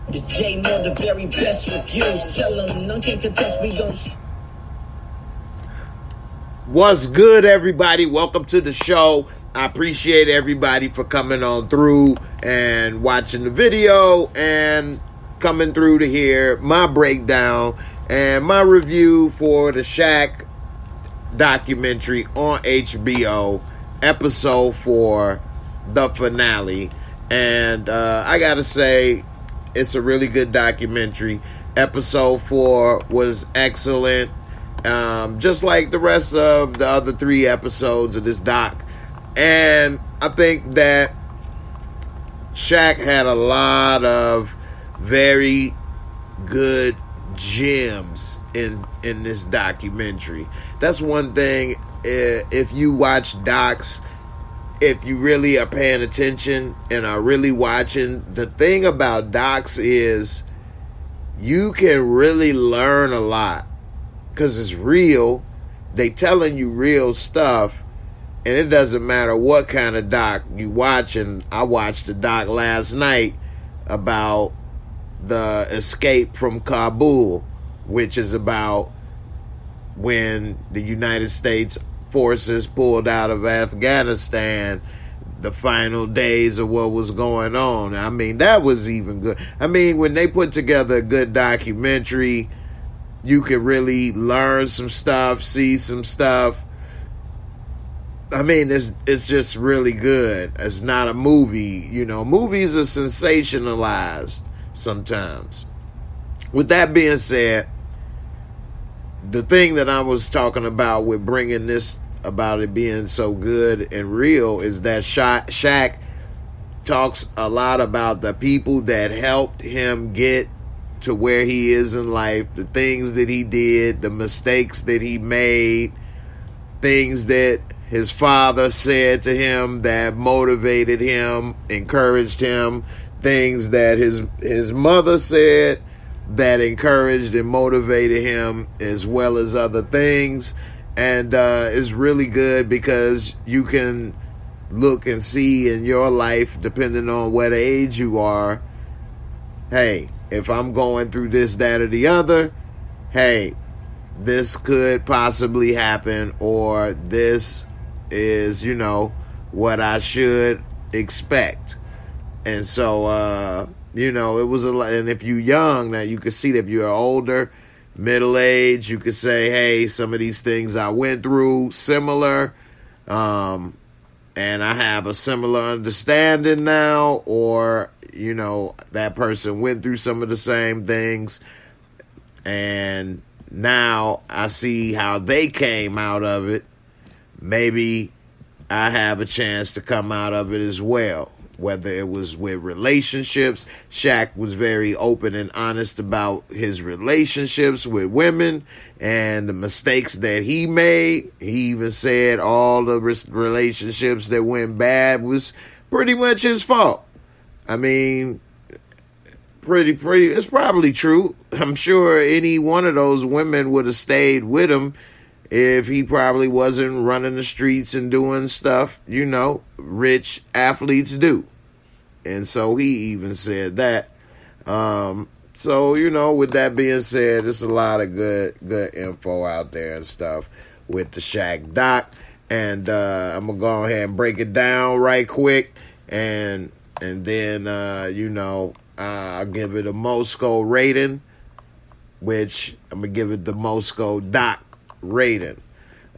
It's J Moore, the very best reviews. Tell them none can contest me, don't. What's good, everybody? Welcome to the show. I appreciate everybody for coming on through and watching the video and coming through to hear my breakdown and my review for the Shaq documentary on HBO, episode 4, the finale. And I gotta say, it's a really good documentary. Episode 4 was excellent, just like the rest of the other 3 episodes of this doc. And I think that Shaq had a lot of very good gems in this documentary. That's one thing, if you watch docs, if you really are paying attention and are really watching, the thing about docs is you can really learn a lot because it's real. They telling you real stuff, and it doesn't matter what kind of doc you watch. And I watched a doc last night about the escape from Kabul, which is about when the United States forces pulled out of Afghanistan, the final days of what was going on. I mean, that was even good. I mean, when they put together a good documentary, you can really learn some stuff, see some stuff. I mean, it's just really good. It's not a movie. You know, movies are sensationalized sometimes. With that being said, the thing that I was talking about with bringing this, about it being so good and real, is that Shaq talks a lot about the people that helped him get to where he is in life, the things that he did, the mistakes that he made, things that his father said to him that motivated him, encouraged him, things that his mother said that encouraged and motivated him, as well as other things. And it's really good because you can look and see in your life, depending on what age you are, hey, if I'm going through this, that, or the other, hey, this could possibly happen, or this is, you know, what I should expect. And so, you know, it was a lot. And if you're young, now you can see that. If you're older, middle age, you could say, hey, some of these things I went through similar, and I have a similar understanding now, or, you know, that person went through some of the same things, and now I see how they came out of it. Maybe I have a chance to come out of it as well. Whether it was with relationships, Shaq was very open and honest about his relationships with women and the mistakes that he made. He even said all the relationships that went bad was pretty much his fault. I mean, pretty, it's probably true. I'm sure any one of those women would have stayed with him if he probably wasn't running the streets and doing stuff, you know, rich athletes do. And so he even said that. So, you know, with that being said, there's a lot of good info out there and stuff with the Shaq doc. And I'm going to go ahead and break it down right quick. And then, you know, I'll give it a Mosco rating, which I'm going to give it the Mosco doc rating.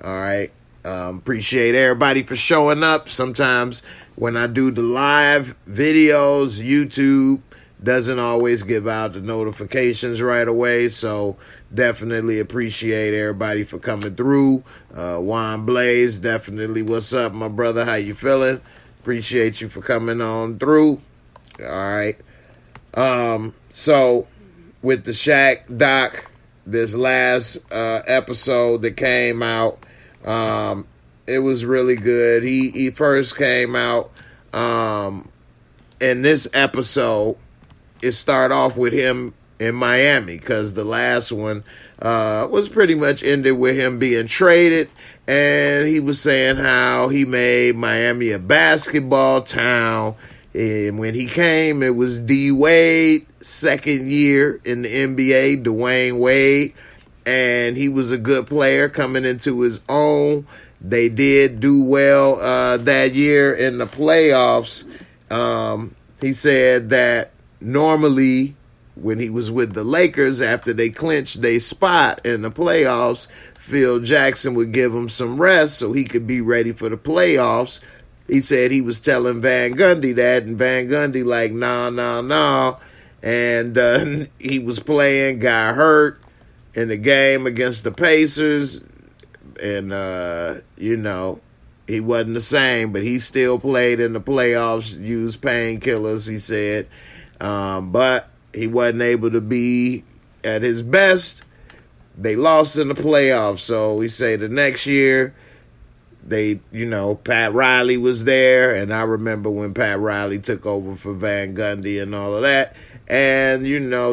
All right. Appreciate everybody for showing up. Sometimes when I do the live videos, YouTube doesn't always give out the notifications right away. So definitely appreciate everybody for coming through. Juan Blaze, definitely what's up, my brother? How you feeling? Appreciate you for coming on through. All right. So with the Shaq doc, this last episode that came out, it was really good. He first came out in this episode. It started off with him in Miami, because the last one was pretty much ended with him being traded, and he was saying how he made Miami a basketball town. And when he came, it was D Wade, second year in the NBA, Dwayne Wade. And he was a good player coming into his own. They did do well that year in the playoffs. He said that normally when he was with the Lakers, after they clinched their spot in the playoffs, Phil Jackson would give him some rest so he could be ready for the playoffs. He said he was telling Van Gundy that, and Van Gundy like, nah. And he was playing, got hurt in the game against the Pacers, and, he wasn't the same, but he still played in the playoffs, used painkillers, he said. But he wasn't able to be at his best. They lost in the playoffs, so he said the next year, Pat Riley was there, and I remember when Pat Riley took over for Van Gundy and all of that. And,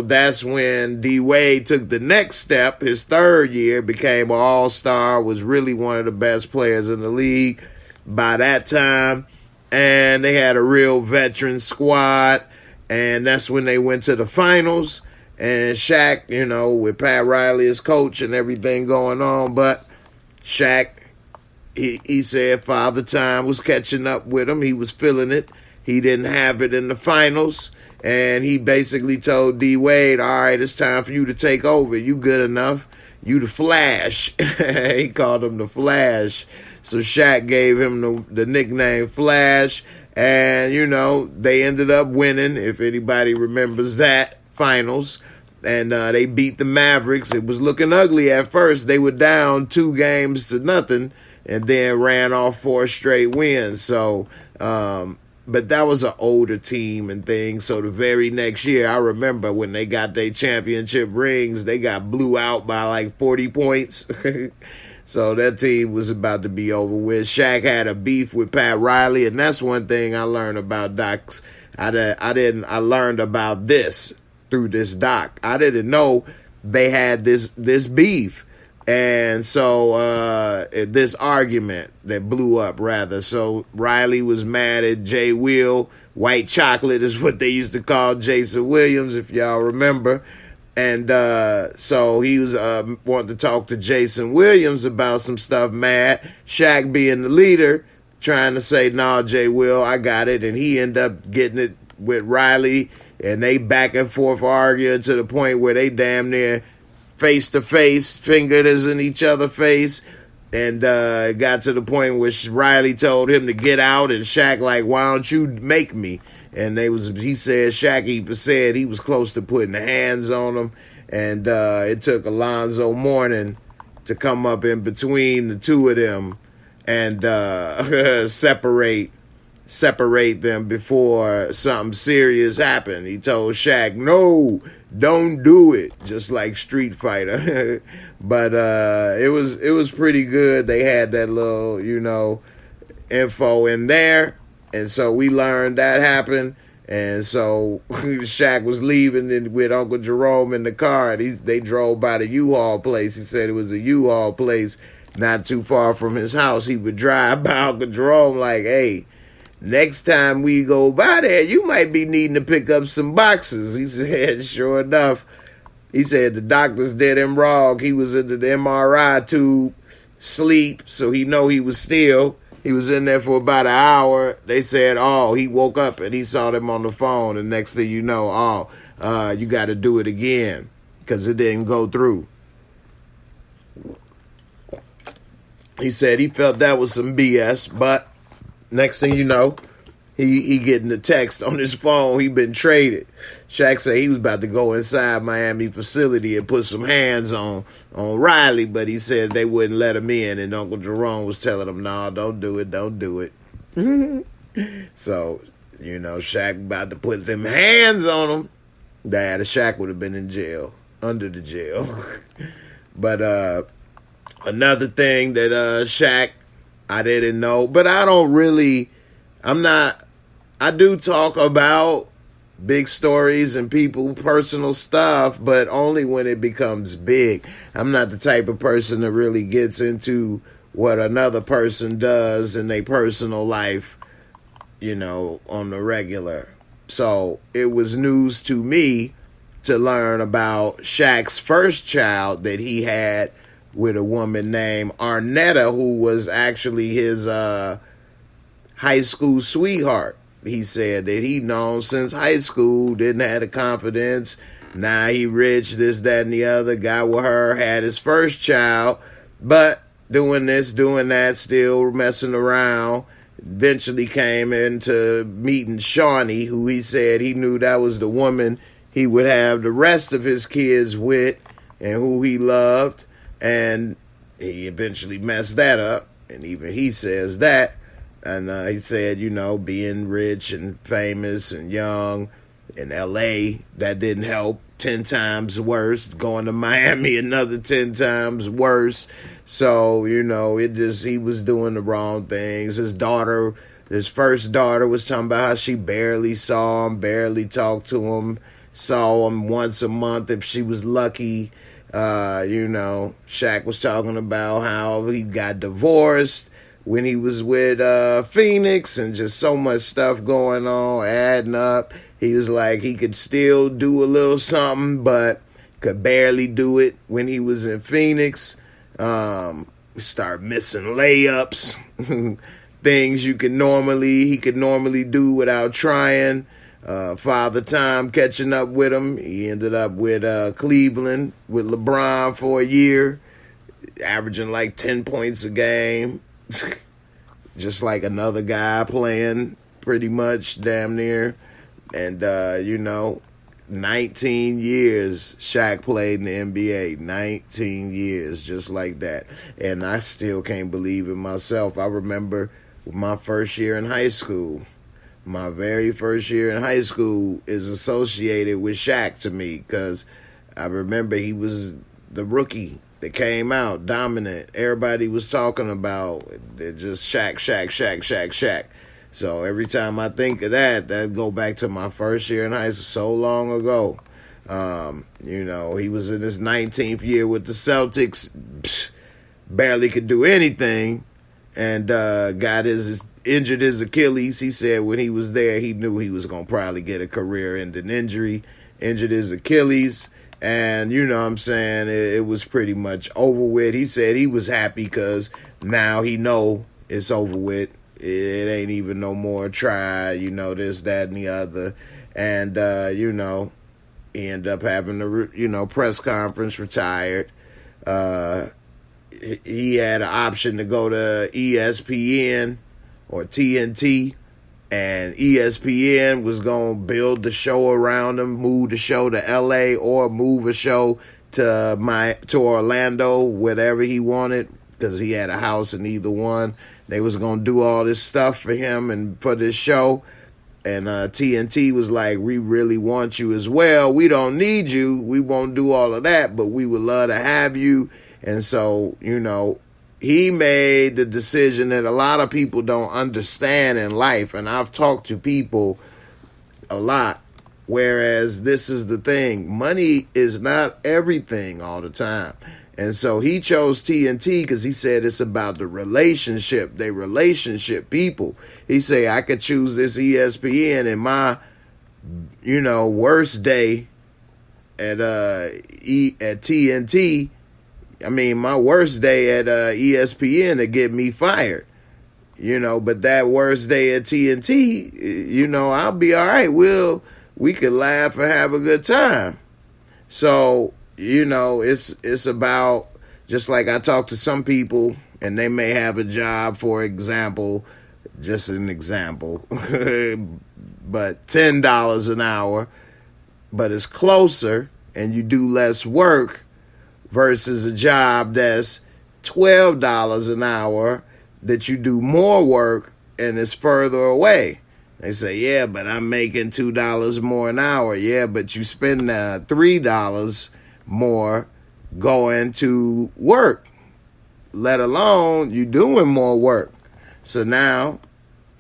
that's when D Wade took the next step. His third year, became an all-star, was really one of the best players in the league by that time. And they had a real veteran squad. And that's when they went to the finals. And Shaq, with Pat Riley as coach and everything going on. But Shaq, he said Father Time was catching up with him. He was feeling it. He didn't have it in the finals. And he basically told D Wade, all right, it's time for you to take over. You good enough. You the Flash. He called him the Flash. So Shaq gave him the nickname Flash. And, they ended up winning, if anybody remembers that, finals. And they beat the Mavericks. It was looking ugly at first. They were down 2-0 and then ran off 4 straight wins. So, but that was an older team and things. So the very next year, I remember when they got their championship rings, they got blew out by like 40 points. So that team was about to be over with. Shaq had a beef with Pat Riley, and that's one thing I learned about docs. I learned about this through this doc. I didn't know they had this beef. And so this argument that blew up, rather. So Riley was mad at Jay Will. White chocolate is what they used to call Jason Williams, if y'all remember. And so he was wanting to talk to Jason Williams about some stuff, mad. Shaq being the leader, trying to say, nah, Jay Will, I got it. And he ended up getting it with Riley. And they back and forth arguing to the point where they damn near face to face, fingers in each other's face, and it got to the point where Riley told him to get out, and Shaq like, why don't you make me? And he said, Shaq even said he was close to putting the hands on him, and it took Alonzo Mourning to come up in between the two of them and separate them before something serious happened. He told Shaq, no, don't do it, just like Street Fighter. But it was pretty good. They had that little, info in there. And so we learned that happened. And so Shaq was leaving with Uncle Jerome in the car. And they drove by the U-Haul place. He said it was a U-Haul place not too far from his house. He would drive by Uncle Jerome like, hey, next time we go by there, you might be needing to pick up some boxes. He said, sure enough. He said the doctors did him wrong. He was in the MRI tube, sleep, so he know he was still. He was in there for about an hour. They said, he woke up and he saw them on the phone. And next thing you know, you got to do it again because it didn't go through. He said he felt that was some BS, but next thing you know, he getting the text on his phone. He been traded. Shaq said he was about to go inside Miami facility and put some hands on Riley, but he said they wouldn't let him in, and Uncle Jerome was telling him, no, don't do it. So, Shaq about to put them hands on him. Shaq would have been in jail, under the jail. But another thing that Shaq, I didn't know, but I do talk about big stories and people, personal stuff, but only when it becomes big. I'm not the type of person that really gets into what another person does in their personal life on the regular. So it was news to me to learn about Shaq's first child that he had with a woman named Arnetta, who was actually his high school sweetheart. He said that he'd known since high school, didn't have the confidence. Now he rich, this, that, and the other. Got with her, had his first child, but doing this, doing that, still messing around. Eventually came into meeting Shawnee, who he said he knew that was the woman he would have the rest of his kids with and who he loved. And he eventually messed that up. And even he says that. And he said, being rich and famous and young in L.A., that didn't help. 10 times worse. Going to Miami, another 10 times worse. So, he was doing the wrong things. His first daughter was talking about how she barely saw him, barely talked to him, saw him once a month if she was lucky. Shaq was talking about how he got divorced when he was with Phoenix, and just so much stuff going on, adding up. He was like he could still do a little something, but could barely do it when he was in Phoenix. Start missing layups, things he could normally do without trying. Father Time catching up with him. He ended up with Cleveland with LeBron for a year, averaging like 10 points a game. Just like another guy playing pretty much damn near. And, 19 years Shaq played in the NBA. 19 years, just like that. And I still can't believe it myself. I remember my first year in high school. My very first year in high school is associated with Shaq to me because I remember he was the rookie that came out dominant. Everybody was talking about it, just Shaq. So every time I think of that go back to my first year in high school so long ago. He was in his 19th year with the Celtics, barely could do anything, and injured his Achilles. He said when he was there, he knew he was going to probably get a career-ending injury, injured his Achilles, and it was pretty much over with. He said he was happy because now he know it's over with. It ain't even no more try, this, that, and the other. And, he ended up having a, press conference, retired. He had an option to go to ESPN or TNT, and ESPN was going to build the show around him, move the show to LA or move a show to Orlando, whatever he wanted, because he had a house in either one. They was going to do all this stuff for him and for this show. And TNT was like, we really want you as well. We don't need you. We won't do all of that, but we would love to have you. And so, he made the decision that a lot of people don't understand in life. And I've talked to people a lot. Whereas this is the thing. Money is not everything all the time. And so he chose TNT because he said it's about the relationship. They relationship people. He said, I could choose this ESPN and my, worst day at TNT. I mean, my worst day at ESPN to get me fired. But that worst day at TNT, I'll be all right. We could laugh and have a good time. So, it's about, just like I talk to some people and they may have a job, for example, just an example, but $10 an hour, but it's closer and you do less work versus a job that's $12 an hour that you do more work and it's further away. They say, yeah, but I'm making $2 more an hour. Yeah, but you spend $3 more going to work, let alone you doing more work. So now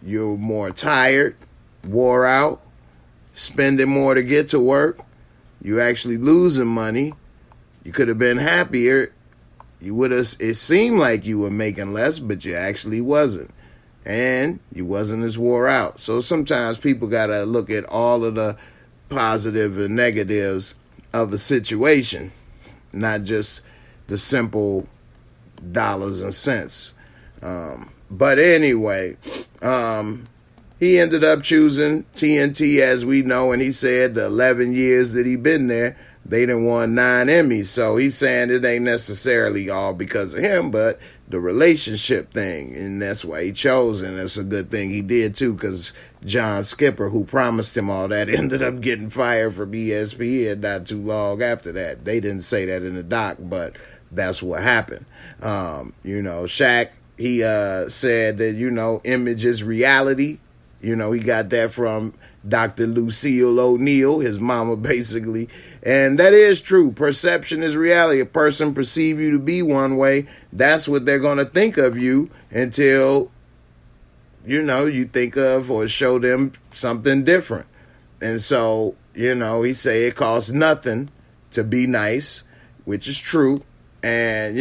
you're more tired, wore out, spending more to get to work. You actually losing money. You could have been happier. It seemed like you were making less, but you actually wasn't. and you wasn't as wore out. So sometimes people got to look at all of the positive and negatives of a situation, not just the simple dollars and cents. But anyway, he ended up choosing TNT, as we know, and he said the 11 years that he been there, they done won 9 Emmys. So he's saying it ain't necessarily all because of him, but the relationship thing, and that's why he chose, and that's a good thing he did too, because John Skipper, who promised him all that, ended up getting fired from ESPN not too long after that. They didn't say that in the doc, but that's what happened. Shaq, he said that, image is reality. He got that from Dr. Lucille O'Neal, his mama, basically. And that is true. Perception is reality. A person perceive you to be one way, that's what they're going to think of you until, you think of or show them something different. And so, he say it costs nothing to be nice, which is true. And,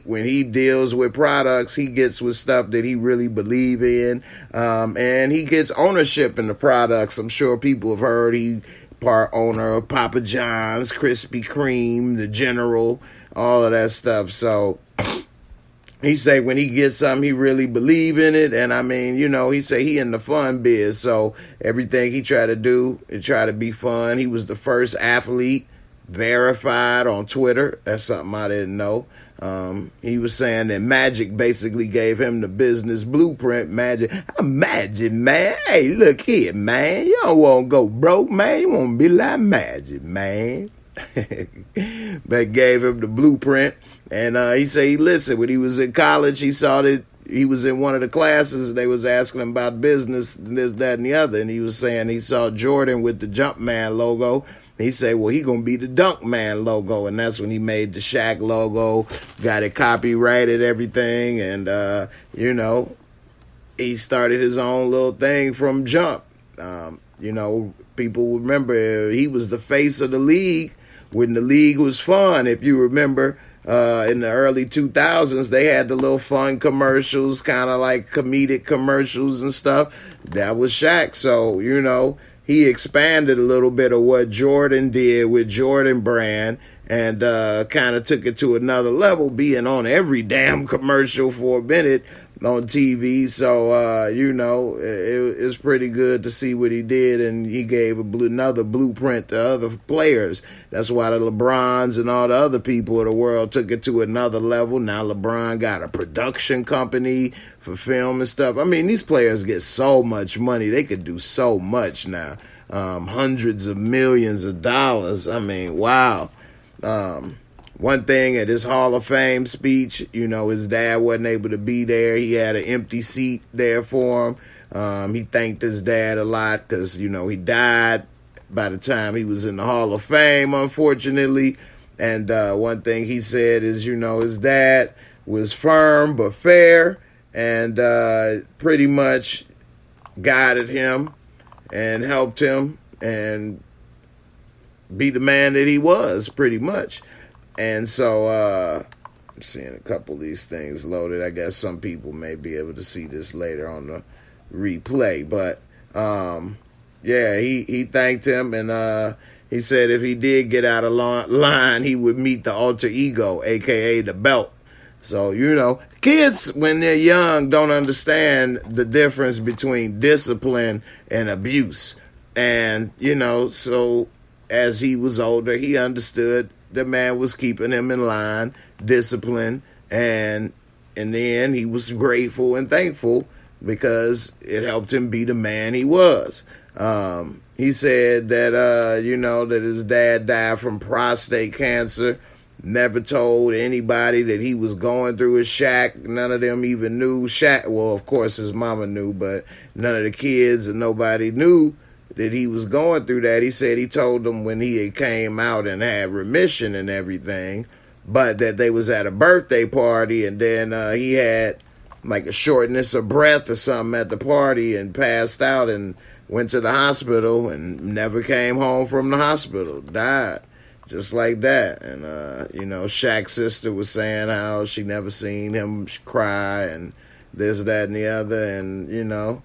when he deals with products, he gets with stuff that he really believe in. And he gets ownership in the products. I'm sure people have heard he part owner of Papa John's, Krispy Kreme, the General, all of that stuff. So he say when he gets something, he really believe in it. And I mean, he say he in the fun biz. So everything he try to do, it try to be fun. He was the first athlete verified on Twitter. That's something I didn't know. He was saying that Magic basically gave him the business blueprint. Magic, man. Hey, look here, man. You don't want to go broke, man. You want to be like Magic, man. But gave him the blueprint. And he said he listened. When he was in college, he saw that he was in one of the classes and they was asking him about business, this, that, and the other. And he was saying he saw Jordan with the Jumpman logo. He said, well, he going to be the Dunkman logo. And that's when he made the Shaq logo, got it copyrighted, everything. And, he started his own little thing from jump. People remember he was the face of the league when the league was fun. If you remember, in the early 2000s, they had the little fun commercials, kind of like comedic commercials and stuff. That was Shaq. So, he expanded a little bit of what Jordan did with Jordan Brand and kind of took it to another level, being on every damn commercial for a minute on TV. So, it's pretty good to see what he did, and he gave another blueprint to other players. That's why the LeBrons and all the other people of the world took it to another level. Now LeBron got a production company for film and stuff. I mean, these players get so much money. They could do so much now. Hundreds of millions of dollars. I mean, wow. One thing at his Hall of Fame speech, his dad wasn't able to be there. He had an empty seat there for him. He thanked his dad a lot because, he died by the time he was in the Hall of Fame, unfortunately. And one thing he said is, his dad was firm but fair and pretty much guided him and helped him and be the man that he was, pretty much. And so I'm seeing a couple of these things loaded. I guess some people may be able to see this later on the replay. But, he thanked him, and he said if he did get out of line, he would meet the alter ego, a.k.a. the belt. So, kids, when they're young, don't understand the difference between discipline and abuse. And, so as he was older, he understood the man was keeping him in line, discipline, and in the end, he was grateful and thankful because it helped him be the man he was. He said that, that his dad died from prostate cancer. Never told anybody that he was going through his Shaq. None of them even knew Shaq. Well, of course, his mama knew, but none of the kids and nobody knew that he was going through that. He said he told them when he had came out and had remission and everything, but that they was at a birthday party and then he had like a shortness of breath or something at the party and passed out and went to the hospital and never came home from the hospital. Died just like that. And, Shaq's sister was saying how she never seen him cry and this, that, and the other. And, you know,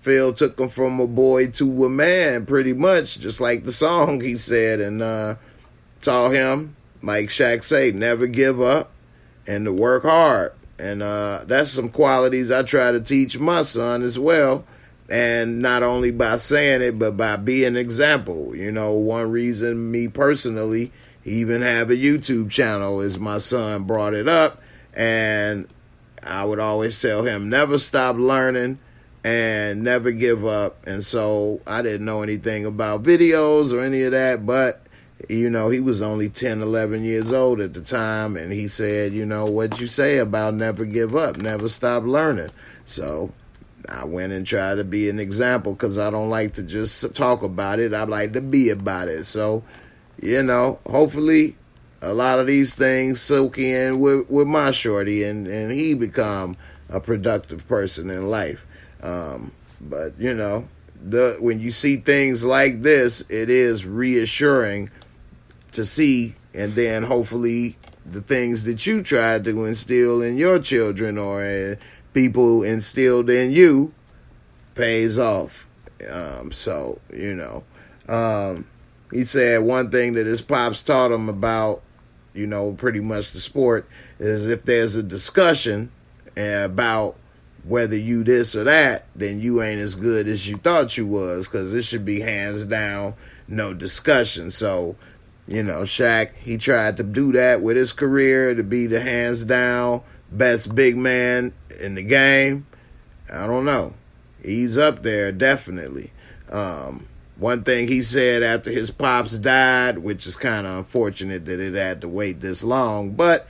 Phil took him from a boy to a man, pretty much, just like the song he said, and taught him, like Shaq say, never give up and to work hard. And that's some qualities I try to teach my son as well. And not only by saying it, but by being an example. You know, one reason me personally even have a YouTube channel is my son brought it up. And I would always tell him, never stop learning and never give up. And so I didn't know anything about videos or any of that, but you know, he was only 10, 11 years old at the time, and he said, you know, what'd you say about never give up, never stop learning? So I went and tried to be an example, because I don't like to just talk about it. I like to be about it. So, you know, hopefully a lot of these things soak in with my shorty, and he become a productive person in life. But, you know, when you see things like this, it is reassuring to see, and then hopefully the things that you tried to instill in your children or people instilled in you pays off. So, you know, he said one thing that his pops taught him about, you know, pretty much the sport is if there's a discussion about whether you this or that, then you ain't as good as you thought you was, because it should be hands down, no discussion. So, you know, Shaq, he tried to do that with his career, to be the hands down best big man in the game. I don't know. He's up there, definitely. One thing he said after his pops died, which is kind of unfortunate that it had to wait this long, but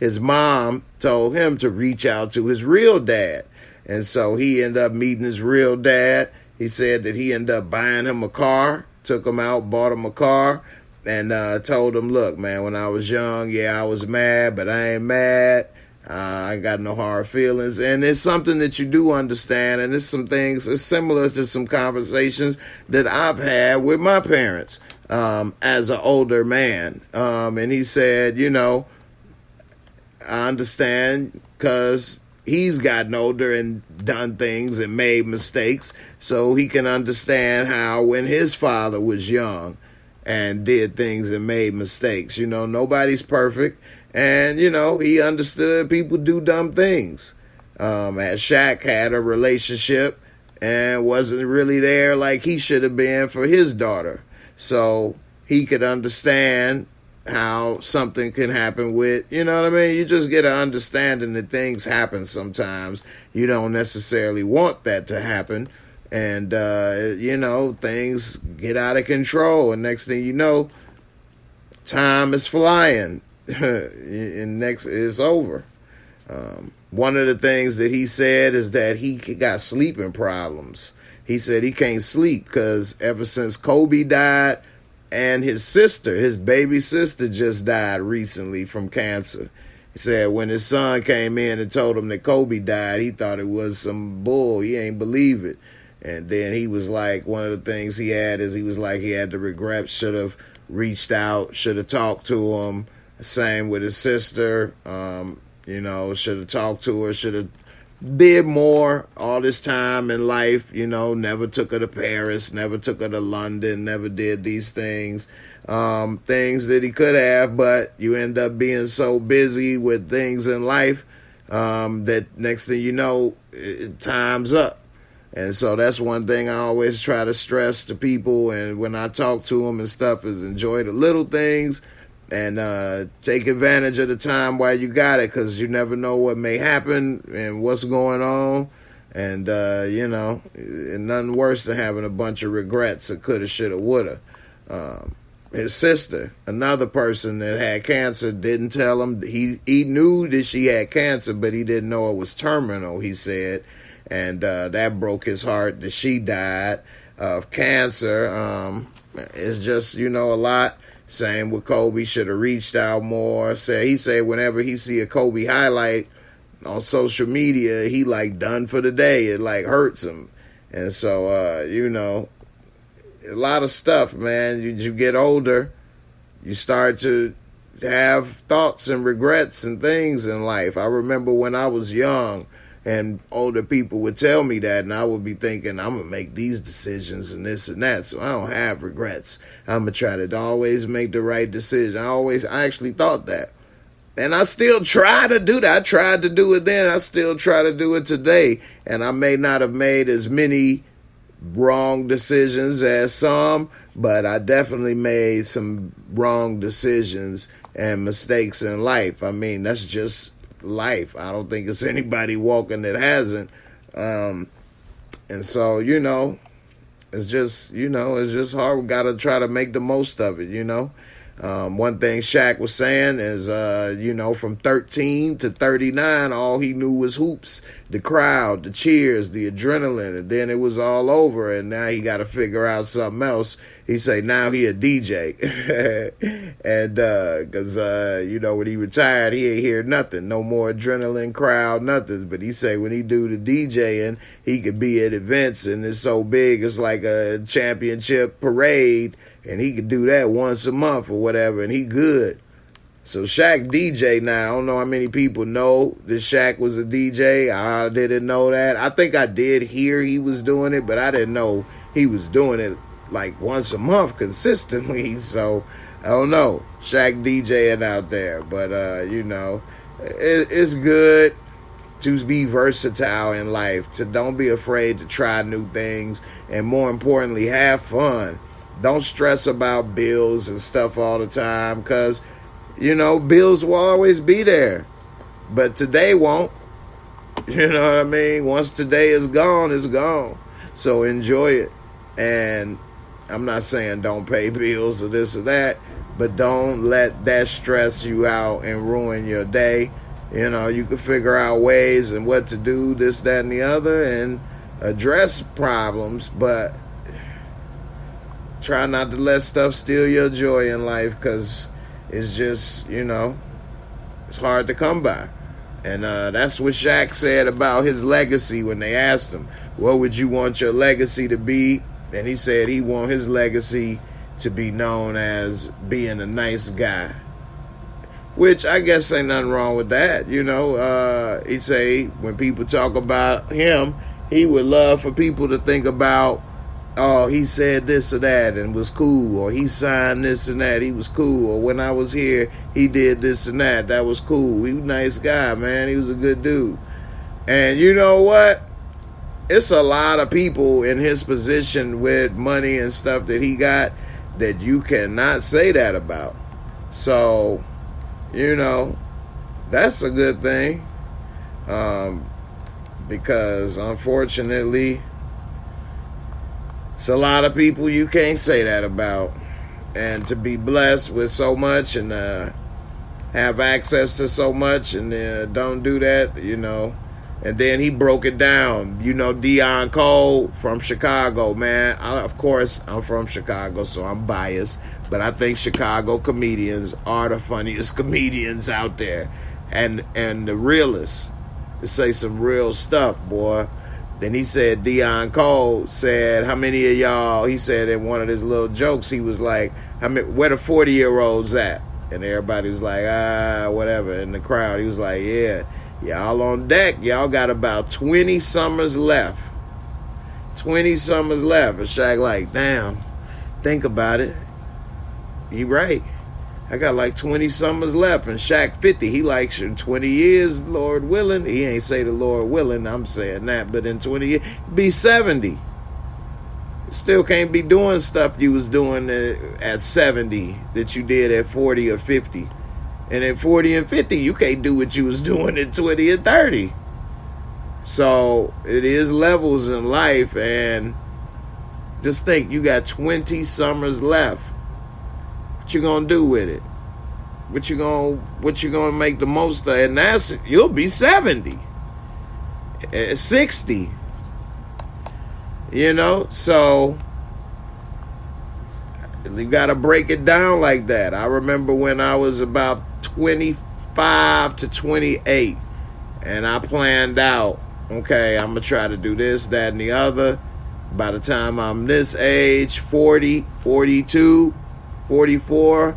his mom told him to reach out to his real dad. And so he ended up meeting his real dad. He said that he ended up buying him a car, took him out, bought him a car, and told him, look, man, when I was young, yeah, I was mad, but I ain't mad. I ain't got no hard feelings. And it's something that you do understand, and it's some things, it's similar to some conversations that I've had with my parents as an older man. And he said, you know, I understand, because he's gotten older and done things and made mistakes, so he can understand how when his father was young and did things and made mistakes. You know, nobody's perfect. And, you know, he understood people do dumb things. As Shaq had a relationship and wasn't really there like he should have been for his daughter. So he could understand how something can happen with, you know what I mean? You just get an understanding that things happen sometimes. You don't necessarily want that to happen. And, you know, things get out of control. And next thing you know, time is flying. And next it's over. One of the things that he said is that he got sleeping problems. He said he can't sleep because ever since Kobe died, and his sister, his baby sister, just died recently from cancer. He said when his son came in and told him that Kobe died, he thought it was some bull. He ain't believe it. And then he was like, one of the things he had is he was like, he had the regrets, should have reached out, should have talked to him. Same with his sister, you know, should have talked to her, should have did more all this time in life, you know, never took her to Paris, never took her to London, never did these things, things that he could have, but you end up being so busy with things in life that next thing you know, time's up. And so that's one thing I always try to stress to people, and when I talk to them and stuff, is enjoy the little things and take advantage of the time while you got it, because you never know what may happen and what's going on. And, you know, and nothing worse than having a bunch of regrets of coulda, shoulda, woulda. His sister, another person that had cancer, didn't tell him. He knew that she had cancer, but he didn't know it was terminal, he said. And that broke his heart that she died of cancer. It's just, you know, a lot. Same with Kobe, should have reached out more. He said whenever he see a Kobe highlight on social media, he like done for the day. It like hurts him. And so, you know, a lot of stuff, man. You get older, you start to have thoughts and regrets and things in life. I remember when I was young And older people would tell me that, and I would be thinking, I'm going to make these decisions and this and that, so I don't have regrets. I'm going to try to always make the right decision. I actually thought that. And I still try to do that. I tried to do it then. I still try to do it today. And I may not have made as many wrong decisions as some, but I definitely made some wrong decisions and mistakes in life. I mean, that's just life. I don't think it's anybody walking that hasn't. And so, it's just hard. We got to try to make the most of it, One thing Shaq was saying is, from 13 to 39, all he knew was hoops, the crowd, the cheers, the adrenaline, and then it was all over, and now he got to figure out something else. He say now he a DJ, and because when he retired, he ain't hear nothing, no more adrenaline, crowd, nothing. But he say when he do the DJing, he could be at events, and it's so big, it's like a championship parade. And he could do that once a month or whatever, and he good. So Shaq DJ now. I don't know how many people know that Shaq was a DJ. I didn't know that. I think I did hear he was doing it, but I didn't know he was doing it like once a month consistently. So I don't know. Shaq DJing out there. But, it's good to be versatile in life. To don't be afraid to try new things. And more importantly, have fun. Don't stress about bills and stuff all the time because, bills will always be there. But today won't. You know what I mean? Once today is gone, it's gone. So enjoy it. And I'm not saying don't pay bills or this or that, but don't let that stress you out and ruin your day. You can figure out ways and what to do, this, that, and the other, and address problems, but try not to let stuff steal your joy in life because it's just, it's hard to come by. And that's what Shaq said about his legacy when they asked him, what would you want your legacy to be? And he said he want his legacy to be known as being a nice guy. Which I guess ain't nothing wrong with that, He say when people talk about him, he would love for people to think about, oh, he said this or that and was cool, or he signed this and that, he was cool, or when I was here, he did this and that was cool. He was a nice guy, man. He was a good dude. And you know what? It's a lot of people in his position with money and stuff that he got that you cannot say that about. So, that's a good thing. Because unfortunately, it's a lot of people you can't say that about. And to be blessed with so much and have access to so much and don't do that, And then he broke it down. NICOLE from Chicago, man. Of course, I'm from Chicago, so I'm biased. But I think Chicago comedians are the funniest comedians out there. And the realists. They say some real stuff, boy. Then he said, NICOLE said, how many of y'all, he said in one of his little jokes, he was like, where the 40-year-olds at? And everybody was like, whatever. In the crowd, he was like, yeah, y'all on deck. Y'all got about 20 summers left. 20 summers left. And Shaq like, damn, think about it. He right. I got like 20 summers left, and Shaq 50. He likes in 20 years, Lord willing. He ain't say the Lord willing, I'm saying that, but in 20 years, be 70. Still can't be doing stuff you was doing at 70 that you did at 40 or 50. And at 40 and 50, you can't do what you was doing at 20 and 30. So it is levels in life, and just think, you got 20 summers left. What you gonna do with it? What you gonna make the most of? And that's, you'll be 70, 60. So you gotta break it down like that. I remember when I was about 25 to 28, and I planned out, okay, I'm gonna try to do this, that, and the other. By the time I'm this age, 40, 42, 44,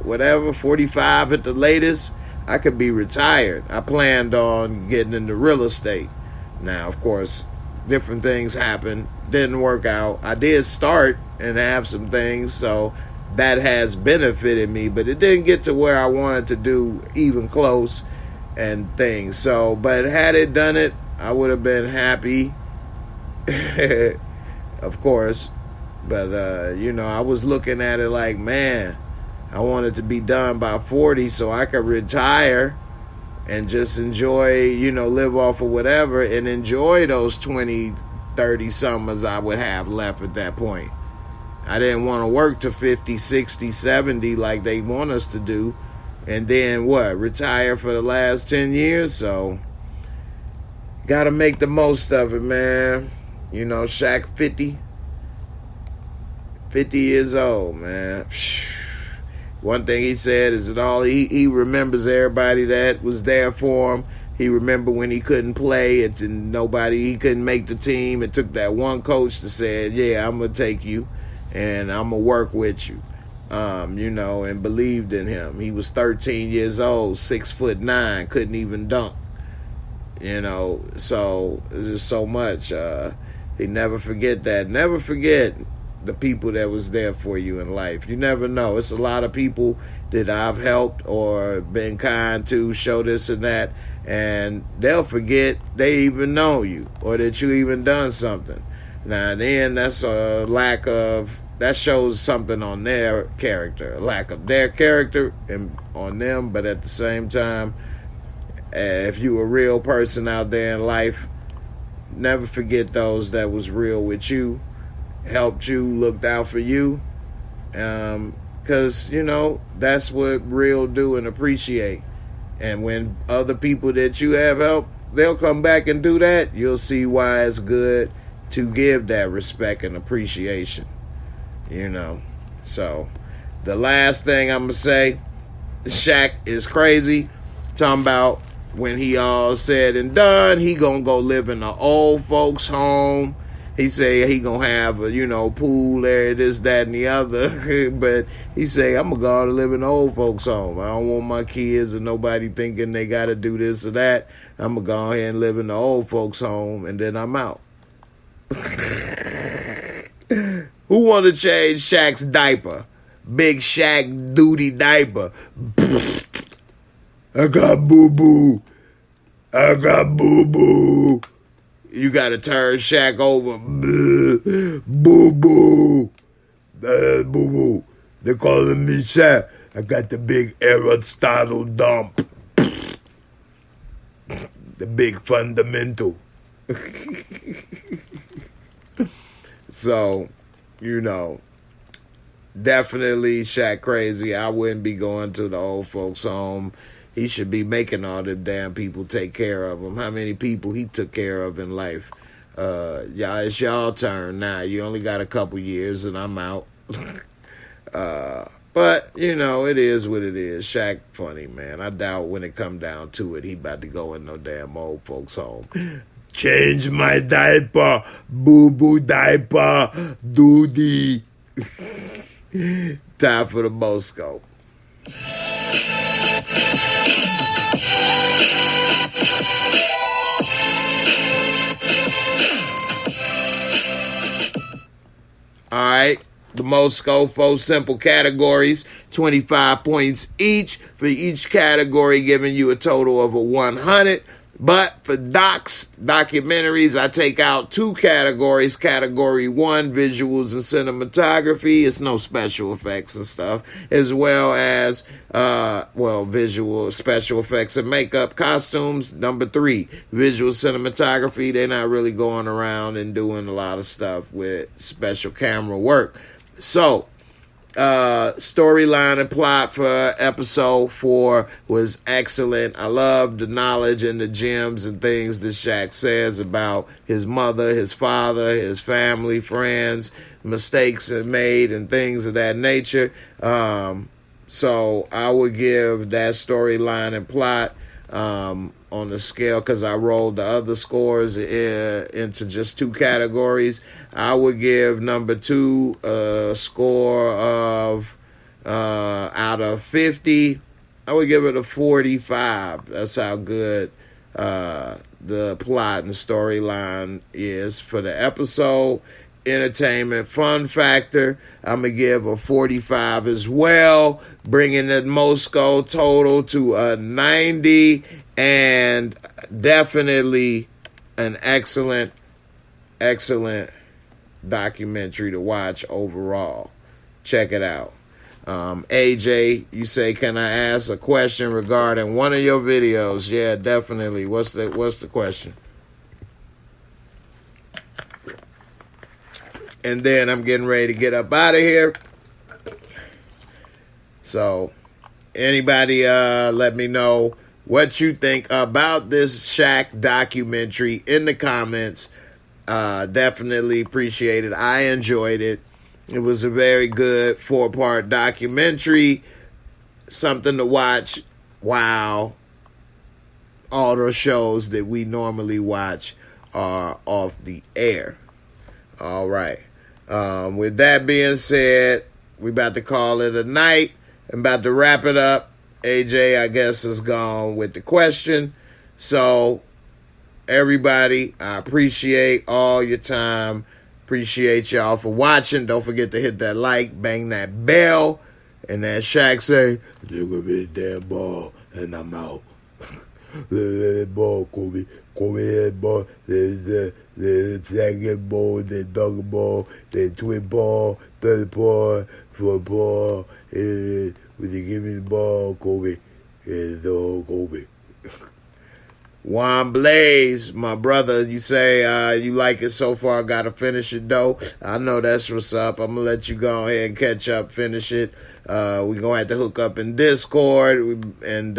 whatever, 45 at the latest, I could be retired. I planned on getting into real estate. Now, of course, different things happened. Didn't work out. I did start and have some things, so that has benefited me, but it didn't get to where I wanted to do even close and things. So, but had it done it, I would have been happy, of course. But, you know, I was looking at it like, man, I wanted to be done by 40 so I could retire and just enjoy, you know, live off of whatever and enjoy those 20, 30 summers I would have left at that point. I didn't want to work to 50, 60, 70 like they want us to do. And then what? Retire for the last 10 years? So, got to make the most of it, man. You know, Shaq 50 years old, man. One thing he said is that he remembers everybody that was there for him. He remember when he couldn't play, he couldn't make the team. It took that one coach that said, yeah, I'm going to take you and I'm going to work with you, you know, and believed in him. He was 13 years old, 6'9", couldn't even dunk, you know, so there's just so much. He never forget that. Never forget the people that was there for you in life. You never know. It's a lot of people that I've helped or been kind to, show this and that, and they'll forget they even know you or that you even done something. Now then, that's a lack of, that shows something on their character, a lack of their character and on them. But at the same time, if you a real person out there in life, never forget those that was real with you, helped you, looked out for you, because, you know, that's what real do and appreciate. And when other people that you have helped, they'll come back and do that, you'll see why it's good to give that respect and appreciation, you know. So the last thing I'm going to say, Shaq is crazy, talking about when he all said and done, he going to go live in an old folks home. He say he gonna have a, you know, pool there, this, that, and the other. But he say, I'm gonna go out and live in an old folks home. I don't want my kids or nobody thinking they gotta do this or that. I'm gonna go ahead and live in the old folks home, and then I'm out. Who want to change Shaq's diaper? Big Shaq duty diaper. I got boo-boo. I got boo-boo. You gotta turn Shaq over. Boo-boo. Boo-boo. They're calling me Shaq. I got the big Aristotle dump. The big fundamental. So, you know, definitely Shaq crazy. I wouldn't be going to the old folks home. He should be making all them damn people take care of him. How many people he took care of in life? Y'all, it's y'all turn now. You only got a couple years and I'm out. But, you know, it is what it is. Shaq funny, man. I doubt when it come down to it, he about to go in no damn old folks home. Change my diaper. Boo-boo diaper. Doody. Time for the Mosco. All right, the Mosco, 4 simple categories, 25 points each. For each category, giving you a total of a 100. But for documentaries, I take out 2 categories. Category 1, visuals and cinematography. It's no special effects and stuff. As well as, visual, special effects and makeup, costumes. Number 3, visual cinematography. They're not really going around and doing a lot of stuff with special camera work. So, storyline and plot for episode 4 was excellent. I love the knowledge and the gems and things that Shaq says about his mother, his father, his family, friends, mistakes are made and things of that nature. So I would give that storyline and plot on the scale, because I rolled the other scores into just 2 categories. I would give number 2 a score of out of 50, I would give it a 45. That's how good the plot and storyline is for the episode. Entertainment, fun factor, I'm going to give a 45 as well, bringing the Moscow total to a 90, and definitely an excellent documentary to watch overall. Check it out. AJ, you say, can I ask a question regarding one of your videos? Yeah, definitely. What's the question? And then I'm getting ready to get up out of here. So, anybody let me know what you think about this Shaq documentary in the comments. Definitely appreciate it. I enjoyed it. It was a very good 4-part documentary. Something to watch while all the shows that we normally watch are off the air. All right. With that being said, we about to call it a night. I'm about to wrap it up. AJ, I guess, is gone with the question. So, everybody, I appreciate all your time. Appreciate y'all for watching. Don't forget to hit that like, bang that bell, and that Shaq say, "They're gonna be the damn ball," and I'm out. The ball, Kobe. Kobe head ball. The second ball, the dog ball, the twin ball, third ball, fourth ball. Would you give me the ball, Kobe? It's all Kobe. Juan Blaze, my brother, you say you like it so far, gotta finish it though. I know that's what's up. I'm gonna let you go ahead and catch up, finish it. We're gonna have to hook up in Discord and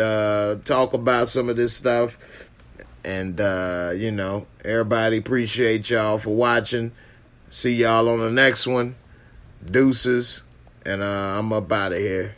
talk about some of this stuff. And, everybody appreciate y'all for watching. See y'all on the next one. Deuces. And I'm up out of here.